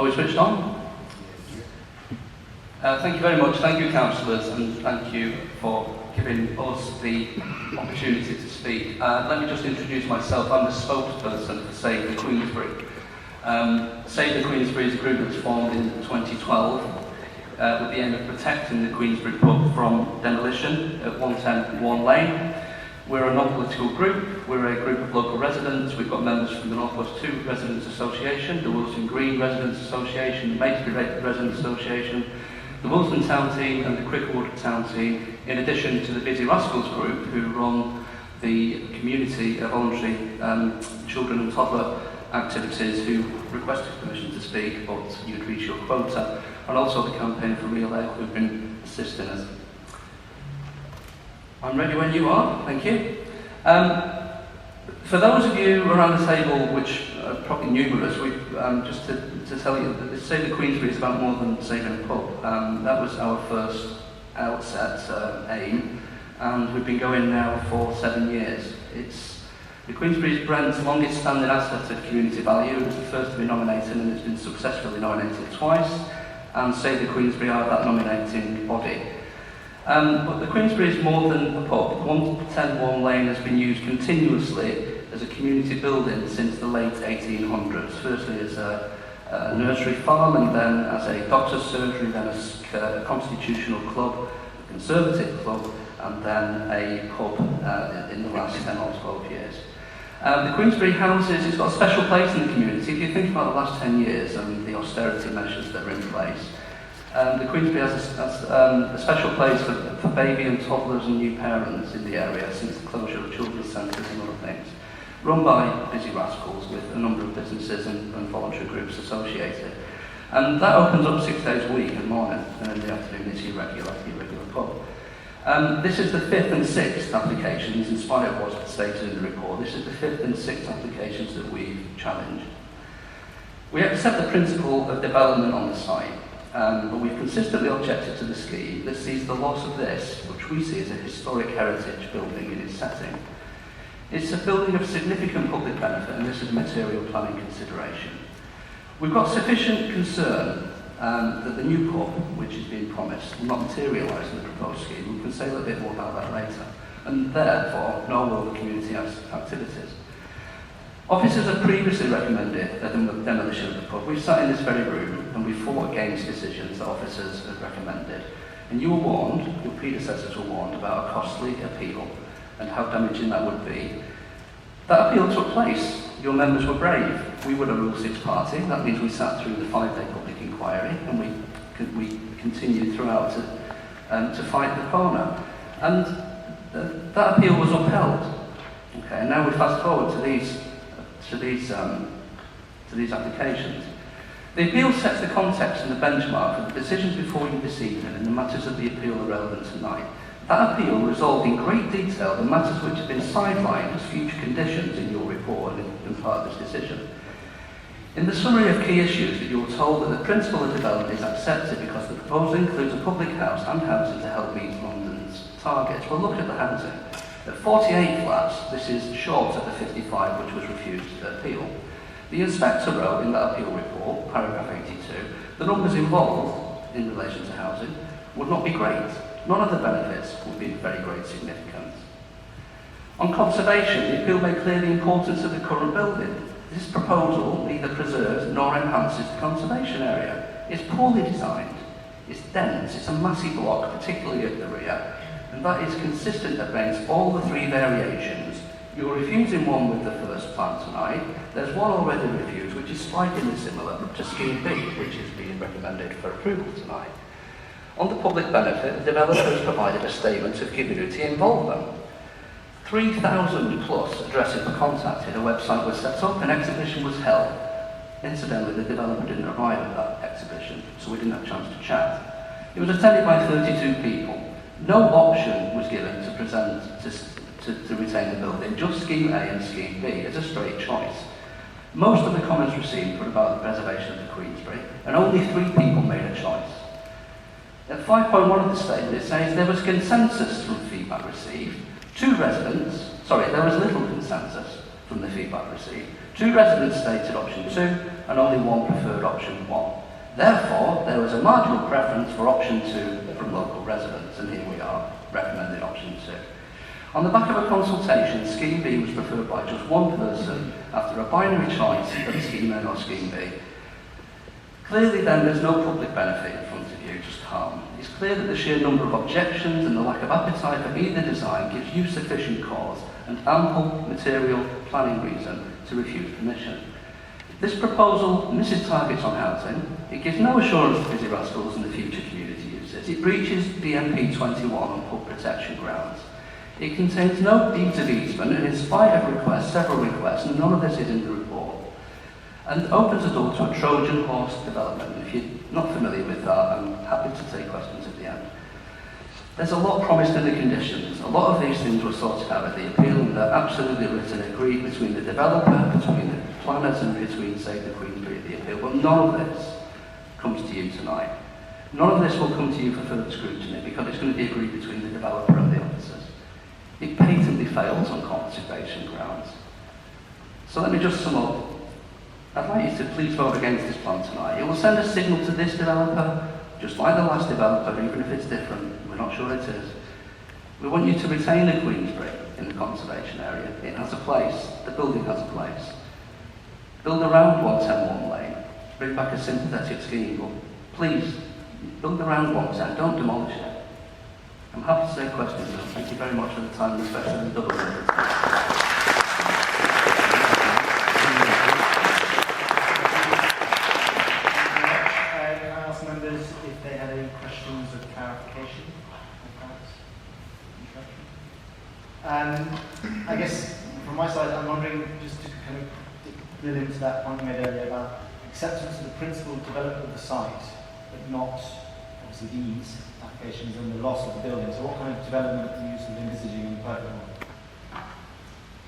Are we switched on? Thank you very much. Thank you, councillors, and thank you for giving us the opportunity to speak. Let me just introduce myself. I'm the spokesperson for Save the Queensbury. Save the Queensbury is a group that's formed in 2012 with the aim of protecting the Queensbury Pub from demolition at 110 Warne Lane. We're a non-political group. We're a group of local residents. We've got members from the North West 2 Residents Association, the Wilson Green Residents Association, the Maidstone Residents Association, the Wilson Town Team and the Cricklewood Town Team, in addition to the Busy Rascals group who run the community voluntary children and toddler activities who requested permission to speak, but you'd reach your quota, and also the Campaign for Real Ale who've been assisting us. I'm ready when you are, thank you. For those of you around the table, which are probably numerous, just to tell you that Save the Queensbury is about more than saving a pub. That was our first outset aim, and we've been going now for 7 years. The Queensbury is Brent's longest standing asset of community value. It was the first to be nominated, and it's been successfully nominated twice, and Save the Queensbury are that nominating body. But the Queensbury is more than a pub. 110 Warne Lane has been used continuously as a community building since the late 1800s. Firstly as a nursery farm, and then as a doctor's surgery, then as a constitutional club, a conservative club, and then a pub in the last 10 or 12 years. The Queensbury houses, it's got a special place in the community. If you think about the last 10 years and the austerity measures that are in place, the Queensbury has a special place for baby and toddlers and new parents in the area since the closure of children's centres and other things, run by Busy Rascals with a number of businesses and voluntary groups associated. And that opens up 6 days a week in the morning, and in the afternoon is your regular pub. This is the 5th and 6th applications, in spite of what's stated in the report. This is the 5th and 6th applications that we've challenged. We accept the principle of development on the site, but we've consistently objected to the scheme that sees the loss of this, which we see as a historic heritage building in its setting. It's a building of significant public benefit, and this is a material planning consideration. We've got sufficient concern that the new pub, which is being promised, will not materialise in the proposed scheme. We can say a little bit more about that later. And therefore, nor will the community activities. Officers have previously recommended the demolition of the pub. We've sat in this very room and we fought against decisions that officers have recommended. And you were warned, your predecessors were warned, about a costly appeal and how damaging that would be. That appeal took place. Your members were brave. We were a Rule 6 party. That means we sat through the 5-day public inquiry, and we continued throughout to fight the corner. And that appeal was upheld. Okay, and now we fast forward to these applications. The appeal sets the context and the benchmark for the decisions before you this evening, and the matters of the appeal are relevant tonight. That appeal resolved in great detail the matters which have been sidelined as future conditions in your report and part of this decision. In the summary of key issues, that you were told that the principle of development is accepted because the proposal includes a public house and housing to help meet London's targets. Well, look at the housing. At 48 flats, this is short of the 55 which was refused to appeal. The inspector wrote in that appeal report, paragraph 82, the numbers involved in relation to housing would not be great. None of the benefits would be of very great significance. On conservation, the appeal made clear the importance of the current building. This proposal neither preserves nor enhances the conservation area. It's poorly designed, it's dense, it's a massive block, particularly at the rear, and that is consistent against all the 3 variations. You're refusing one with the first plan tonight. There's one already refused, which is strikingly similar to Scheme B, which is being recommended for approval tonight. On the public benefit, the developers provided a statement of community involvement. 3,000 plus addresses were contacted, a website was set up, an exhibition was held. Incidentally, the developer didn't arrive at that exhibition, so we didn't have a chance to chat. It was attended by 32 people. No option was given to present to retain the building, just Scheme A and Scheme B as a straight choice. Most of the comments received were about the preservation of the Queensbury, and only 3 people made a choice. At 5.1 of the statement, it says there was consensus from feedback received. There was little consensus from the feedback received. 2 residents stated option 2, and only one preferred option 1. Therefore, there was a marginal preference for option 2 from local residents, and here we are, recommending option 2. On the back of a consultation, Scheme B was preferred by just one person after a binary choice of Scheme A or Scheme B. Clearly then, there's no public benefit in front of you, just harm. It's clear that the sheer number of objections and the lack of appetite for either design gives you sufficient cause and ample material planning reason to refuse permission. This proposal misses targets on housing. It gives no assurance to busy rascals and the future community users. It breaches BMP 21 on pub protection grounds. It contains no deeds of easement, and in spite of requests, several requests, and none of this is in the report, and opens the door to a Trojan horse development. If you're not familiar with that, I'm happy to take questions at the end. There's a lot promised in the conditions. A lot of these things were sorted out at the appeal, and they're absolutely written and agreed between the developer, between the planners, and between, say, the Queensbury at the appeal. But none of this comes to you tonight. None of this will come to you for further scrutiny, because it's going to be agreed between the developer and the officers. It patently fails on conservation grounds. So let me just sum up. I'd like you to please vote against this plan tonight. It will send a signal to this developer, just like the last developer, even if it's different. We're not sure it is. We want you to retain the Queensbury in the conservation area. It has a place. The building has a place. Build around 110 Lane. Bring back a sympathetic scheme, but please, build around 110. Don't demolish it. I'm happy to take questions now. Thank you very much for the time and especially the double minutes. I ask members if they had any questions or clarification. I guess from my side, I'm wondering, just to kind of drill into that point you made earlier about acceptance of the principal development of the site, but not obviously these applications and the loss of the building. So what kind of development are you sort of envisaging in the perfect world?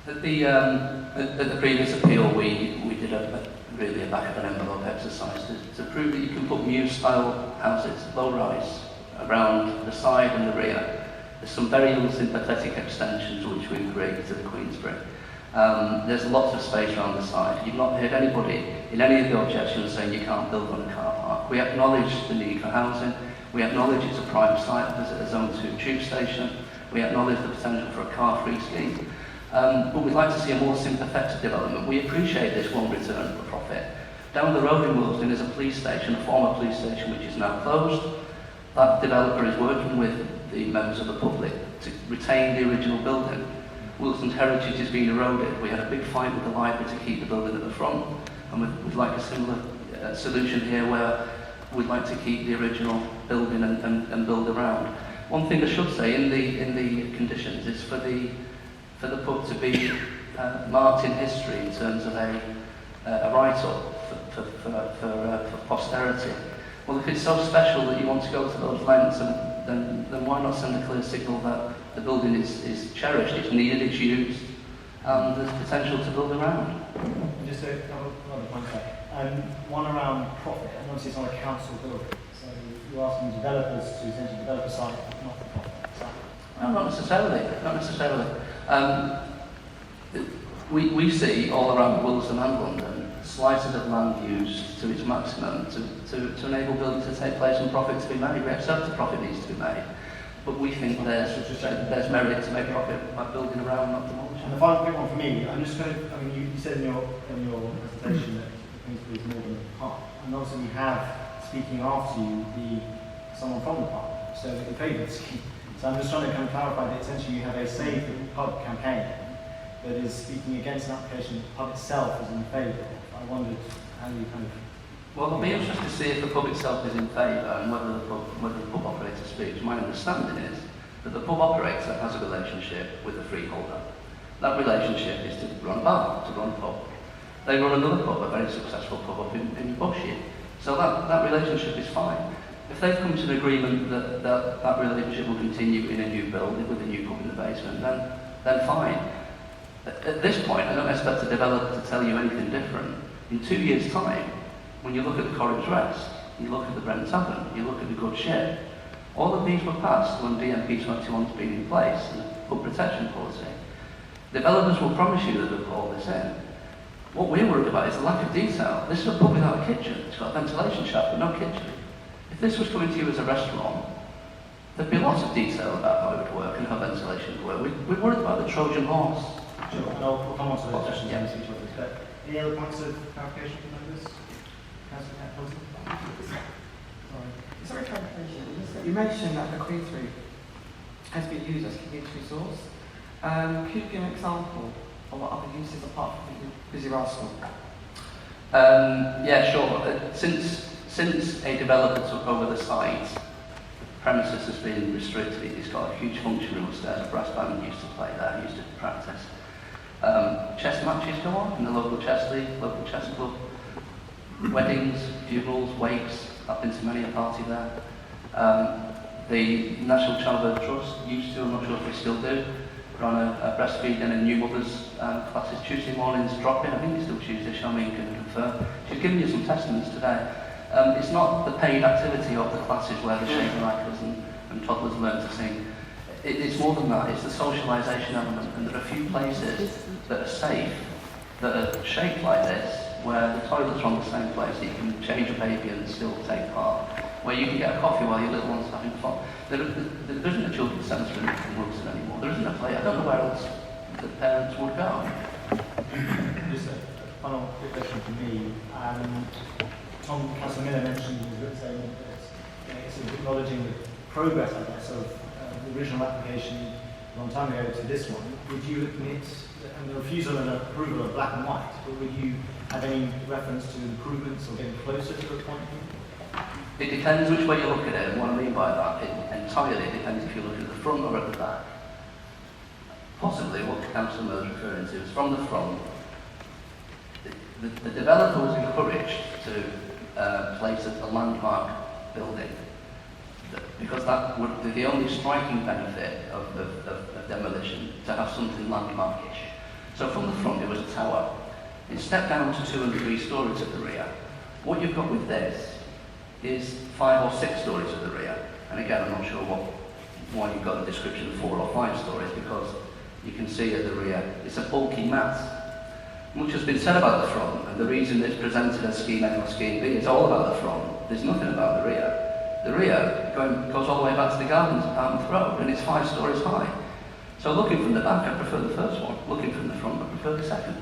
At the previous appeal, we did really a back of an envelope exercise to prove that you can put Muse-style houses, low-rise, around the side and the rear. There's some very unsympathetic extensions which we've created to the Queensbury. There's lots of space around the side. You've not heard anybody in any of the objections saying you can't build on a car park. We acknowledge the need for housing. We acknowledge it's a prime site opposite a Zone 2 tube station. We acknowledge the potential for a car-free scheme. But we'd like to see a more sympathetic development. We appreciate this one return for profit. Down the road in Wilsden is a police station, a former police station which is now closed. That developer is working with the members of the public to retain the original building. Wilson's heritage is being eroded. We had a big fight with the library to keep the building at the front, and we'd like a similar solution here where we'd like to keep the original building and build around. One thing I should say in the conditions is for the pub to be marked in history in terms of a write-up for posterity. Well, if it's so special that you want to go to those lengths, then why not send a clear signal that the building is cherished, it's needed, it's used, and there's potential to build around. Just a couple of other points there. One around profit, and obviously it's not a council building, so you're asking developers to essentially develop a site, not for profit. No, not necessarily. Not necessarily. We see all around Wilson and London slices of land used to its maximum to enable building to take place and profit to be made. We accept the profit needs to be made, but we think there's merit to make profit by building around, not demolishing. And the final quick one for me, I'm just going to, I mean, you said in your presentation that Queensbury is more than a park, and also we have, speaking after you, someone from the park, so in favour of the scheme. So I'm just trying to kind of clarify that essentially you have a Save the Pub campaign that is speaking against an application that the pub itself is in favour. I wondered how you kind of... Well, it'll be interesting to see if the pub itself is in favour and whether the pub operator speaks. My understanding is that the pub operator has a relationship with the freeholder. That relationship is to run a bar, to run a pub. They run another pub, a very successful pub up in Bushey. So that relationship is fine. If they've come to an agreement that relationship will continue in a new building with a new pub in the basement, then fine. At this point, I don't expect the developer to tell you anything different. In 2 years' time, when you look at the Corridor's Rest, you look at the Brent Tavern, you look at the Good Ship, all of these were passed when DMP 21's been in place and the pub protection policy. Developers will promise you that they'll put all this in. What we're worried about is the lack of detail. This is a pub without a kitchen. It's got a ventilation shaft but no kitchen. If this was coming to you as a restaurant, there'd be lots of detail about how it would work and how ventilation would work. We're worried about the Trojan horse. Sure, and we'll come on to those questions Yeah. in each other. But any other points of clarification from members? Councillor Hilton? Sorry. Sorry, clarification. You mentioned that the Queensbury has been used as community resource. Could you give an example of what other uses apart from the busy rascal? Yeah, sure. Since a developer took over the site, premises has been restricted. It's got a huge function room upstairs. A brass band used to play there, used to practice. Chess matches go on in the local chess league, local chess club. Weddings, funerals, wakes. I've been to many a party there. The National Childbirth Trust used to, I'm not sure if they still do, run a breastfeeding and new mothers classes Tuesday mornings drop-in. I think it's still Tuesday, Charmaine can confirm. She's given you some testaments today. It's not the paid activity of the classes where the shaker-likers and toddlers learn to sing. It's more than that, it's the socialisation element, and there are a few places that are safe, that are shaped like this, where the toilets are on the same place, that you can change a baby and still take part, where you can get a coffee while your little one's having fun. There isn't a children's centre in Wilson anymore, there isn't a play, I don't know where else the parents would go. Just a final quick question from me. Councillor Miller mentioned it's acknowledging the progress, I guess, of the original application a long time ago to this one. Would you admit, and the refusal and approval of black and white, but would you have any reference to improvements or getting closer to the point? It depends which way you look at it, and what I mean by that, it entirely depends if you look at the front or at the back. Possibly what Councillor Miller is referring to is from the front, the developer was encouraged to place a landmark building, because that would be the only striking benefit of demolition, to have something landmarkish. So from the front it was a tower. It stepped down to 2 and 3 stories at the rear. What you've got with this is 5 or 6 stories at the rear. And again, I'm not sure why you've got the description of 4 or 5 stories, because you can see at the rear it's a bulky mass. Much has been said about the front, and the reason it's presented as scheme A or scheme B is all about the front. There's nothing about the rear. The rear goes all the way back to the gardens at Dartmouth Road, and it's 5 stories high. So looking from the back, I prefer the first one. Looking from the front, I prefer the second.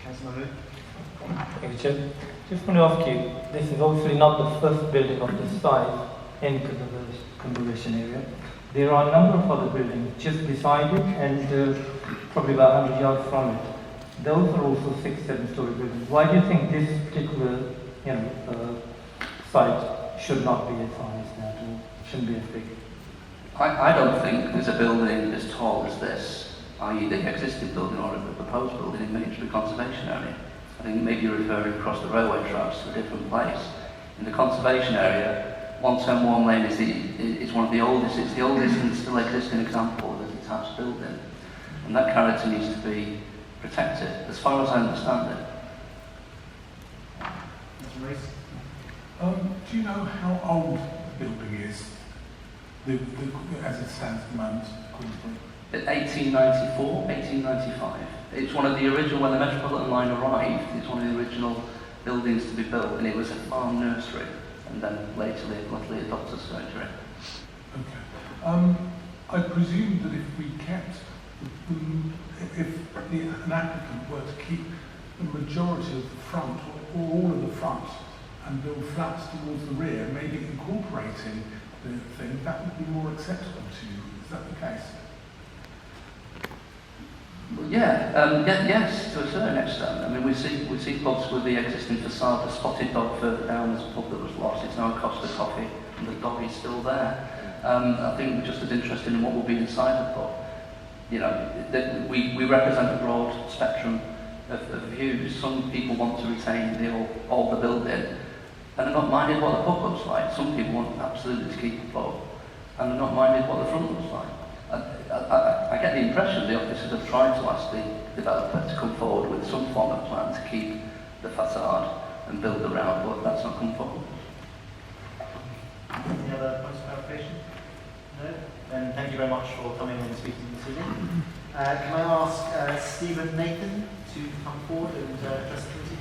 Councillor Mahmood? Thank you, Chair. Just want to ask you, this is obviously not the first building of this size in conservation area. There are a number of other buildings just beside it and probably about 100 yards from it. Those are also 6-7 story buildings. Why do you think this particular site should not be as high as that, or shouldn't be as big? I don't think there's a building as tall as this, i.e. the existing building or the proposed building in Queensbury Conservation Area. I think maybe you're referring across the railway tracks to a different place. In the conservation area, 110 Lane is one of the oldest, it's the oldest and still existing example of a detached building. And that character needs to be protected, as far as I understand it. Mr. Rees? Do you know how old the building is? As it stands at the moment, Queensbury? 1894, 1895. It's one of the original, when the Metropolitan line arrived, it's one of the original buildings to be built, and it was a farm nursery, and then later a doctor's surgery. Okay. I presume that if we kept, an applicant were to keep the majority of the front, or all of the front, and build flats towards the rear, maybe incorporating the thing, that would be more acceptable to you. Is that the case? Well, yes, to a certain extent. I mean, we see pubs with the existing facade. The Spotted Dog further down is a pub that was lost. It's now a Costa Coffee, and the dog is still there. I think we're just as interested in what will be inside the pub. You know, we represent a broad spectrum of views. Some people want to retain all the building, and are not minded what the pub looks like. Some people want absolutely to keep the pub, and are not minded what the front looks like. I get the impression the officers have tried to ask the developer to come forward with some form of plan to keep the facade and build around, but that's not come forward. Any other points of clarification? No? Then thank you very much for coming and speaking this evening. Can I ask Stephen Nathan to come forward and address the committee?